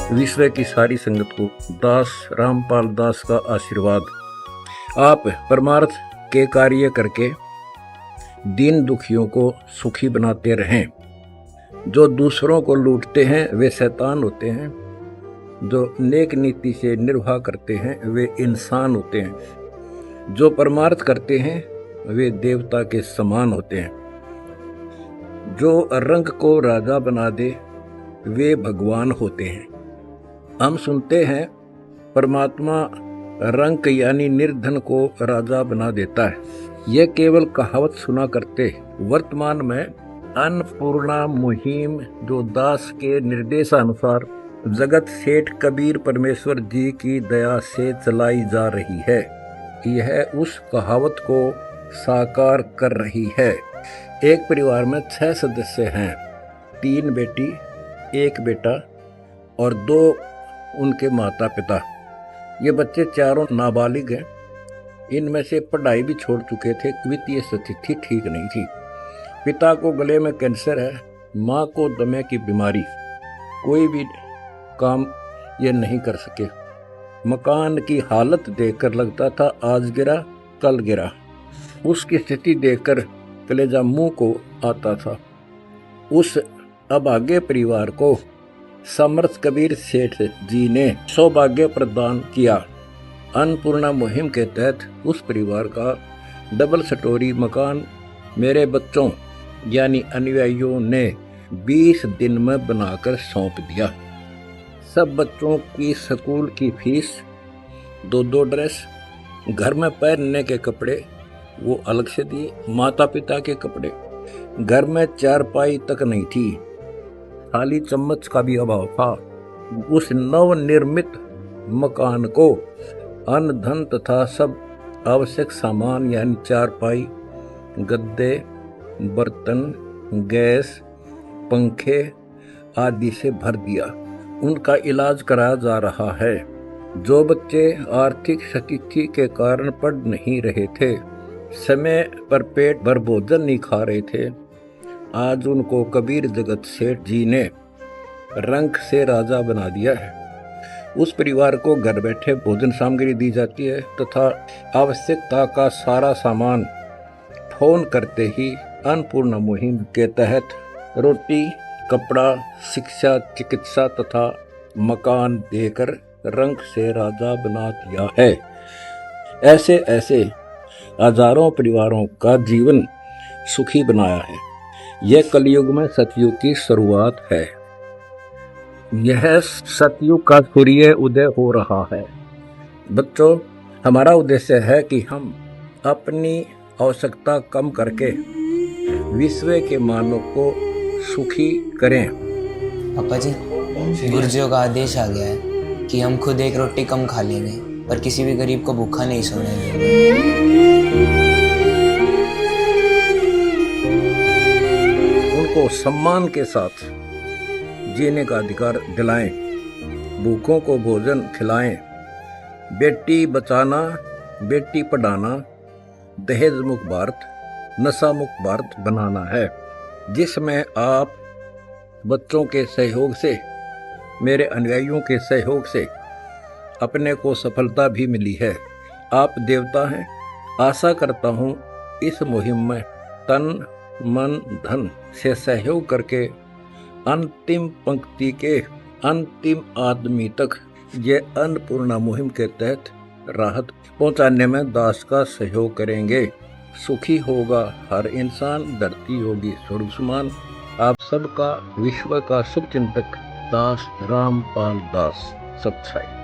विश्व की सारी संगत को दास रामपाल दास का आशीर्वाद। आप परमार्थ के कार्य करके दीन दुखियों को सुखी बनाते रहें। जो दूसरों को लूटते हैं वे शैतान होते हैं, जो नेक नीति से निर्वाह करते हैं वे इंसान होते हैं, जो परमार्थ करते हैं वे देवता के समान होते हैं। जो रंग को राजा बना दे वे भगवान होते हैं। हम सुनते हैं परमात्मा रंग यानी निर्धन को राजा बना देता है। यह केवल कहावत सुना करते। वर्तमान में अन्नपूर्णा मुहिम जो दास के निर्देशानुसार जगत सेठ कबीर परमेश्वर जी की दया से चलाई जा रही है, यह उस कहावत को साकार कर रही है। एक परिवार में 6 सदस्य हैं, 3 बेटी 1 बेटा और 2 उनके माता पिता। ये बच्चे चारों नाबालिग हैं। इनमें से पढ़ाई भी छोड़ चुके थे। वित्तीय स्थिति ठीक नहीं थी। पिता को गले में कैंसर है, माँ को दमे की बीमारी। कोई भी काम ये नहीं कर सके। मकान की हालत देखकर लगता था आज गिरा कल गिरा। उसकी स्थिति देखकर कलेजा मुंह को आता था। उस अभागे परिवार को समर्थ कबीर सेठ जी ने सौभाग्य प्रदान किया। अन्नपूर्णा मुहिम के तहत उस परिवार का डबल स्टोरी मकान मेरे बच्चों यानी अनुयायियों ने 20 दिन में बनाकर सौंप दिया। सब बच्चों की स्कूल की फीस, 2 ड्रेस, घर में पहनने के कपड़े वो अलग से दिए। माता पिता के कपड़े, घर में चारपाई तक नहीं थी, थाली चम्मच का भी अभाव था। उस नवनिर्मित मकान को अन्न धन तथा सब आवश्यक सामान यानी चारपाई, गद्दे, बर्तन, गैस, पंखे आदि से भर दिया। उनका इलाज कराया जा रहा है। जो बच्चे आर्थिक स्थिति के कारण पढ़ नहीं रहे थे, समय पर पेट भर भोजन नहीं खा रहे थे, आज उनको कबीर जगत सेठ जी ने रंग से राजा बना दिया है। उस परिवार को घर बैठे भोजन सामग्री दी जाती है तथा आवश्यकता का सारा सामान फोन करते ही अन्नपूर्णा मुहिम के तहत रोटी, कपड़ा, शिक्षा, चिकित्सा तथा मकान देकर रंग से राजा बना दिया है। ऐसे ऐसे हजारों परिवारों का जीवन सुखी बनाया है। यह कलयुग में सतयुग की शुरुआत है। यह सतयुग का सूर्य उदय हो रहा है। बच्चों, हमारा उद्देश्य है कि हम अपनी आवश्यकता कम करके विश्व के मानव को सुखी करें। पापा जी, गुरुजियों का आदेश आ गया है कि हम खुद 1 रोटी कम खा लेंगे पर किसी भी गरीब को भूखा नहीं सोने देंगे। उनको सम्मान के साथ जीने का अधिकार दिलाएं, भूखों को भोजन खिलाएं। बेटी बचाना, बेटी पढ़ाना, दहेज मुक्त भारत, नशा मुक्त भारत बनाना है, जिसमें आप बच्चों के सहयोग से, मेरे अनुयायियों के सहयोग से अपने को सफलता भी मिली है। आप देवता हैं। आशा करता हूँ इस मुहिम में तन मन धन से सहयोग करके अंतिम पंक्ति के अंतिम आदमी तक ये अन्नपूर्णा मुहिम के तहत राहत पहुंचाने में दास का सहयोग करेंगे। सुखी होगा हर इंसान, धरती होगी स्वर्ग समान। आप सबका विश्व का शुभचिंतक दास रामपाल दास। सच्चाई।